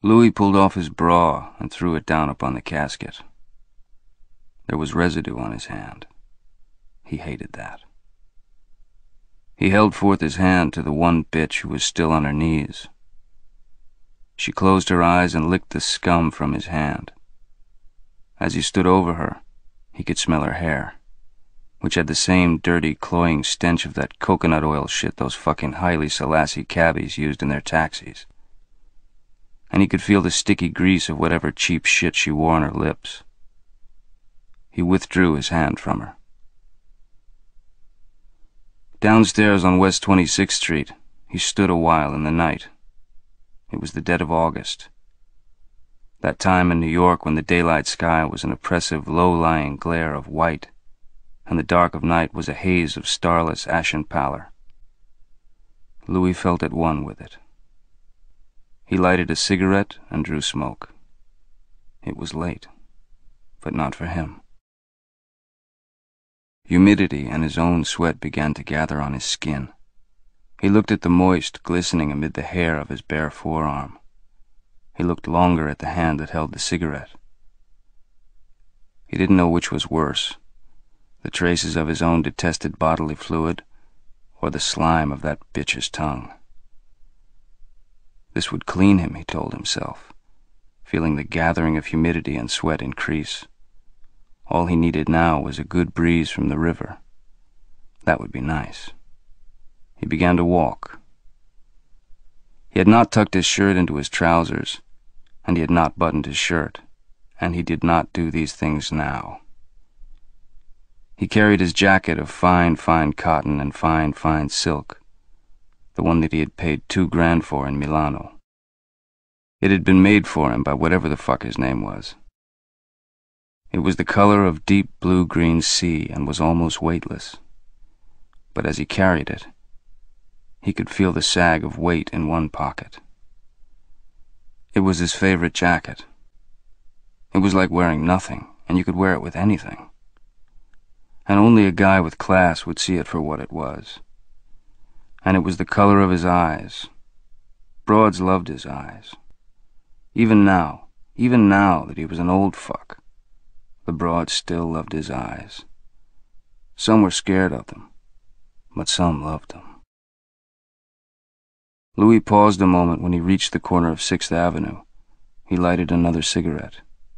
Louis pulled off his bra and threw it down upon the casket. There was residue on his hand. He hated that. He held forth his hand to the one bitch who was still on her knees. She closed her eyes and licked the scum from his hand. As he stood over her, he could smell her hair, which had the same dirty, cloying stench of that coconut oil shit those fucking Haile Selassie cabbies used in their taxis. And he could feel the sticky grease of whatever cheap shit she wore on her lips. He withdrew his hand from her. Downstairs on West 26th Street, he stood a while in the night. It was the dead of August. That time in New York when the daylight sky was an oppressive, low-lying glare of white, and the dark of night was a haze of starless ashen pallor. Louis felt at one with it. He lighted a cigarette and drew smoke. It was late, but not for him. Humidity and his own sweat began to gather on his skin. He looked at the moist, glistening amid the hair of his bare forearm. He looked longer at the hand that held the cigarette. He didn't know which was worse, the traces of his own detested bodily fluid, or the slime of that bitch's tongue. This would clean him, he told himself, feeling the gathering of humidity and sweat increase. All he needed now was a good breeze from the river. That would be nice. He began to walk. He had not tucked his shirt into his trousers, and he had not buttoned his shirt, and he did not do these things now. He carried his jacket of fine, fine cotton and fine, fine silk, the one that he had paid $2 grand for in Milano. It had been made for him by whatever the fuck his name was. It was the color of deep blue-green sea and was almost weightless. But as he carried it, he could feel the sag of weight in one pocket. It was his favorite jacket. It was like wearing nothing, and you could wear it with anything. And only a guy with class would see it for what it was. And it was the color of his eyes. Broads loved his eyes. Even now that he was an old fuck, the broads still loved his eyes. Some were scared of them, but some loved them. Louis paused a moment when he reached the corner of 6th Avenue. He lighted another cigarette.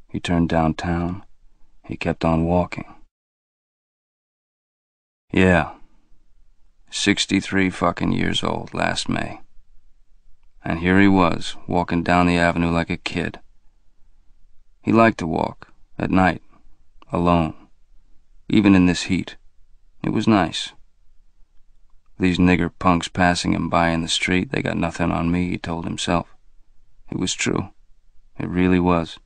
He turned downtown. He kept on walking. Yeah, 63 fucking years old last May. And here he was, walking down the avenue like a kid. He liked to walk, at night, alone, even in this heat. It was nice. These nigger punks passing him by in the street, they got nothing on me, he told himself. It was true. It really was.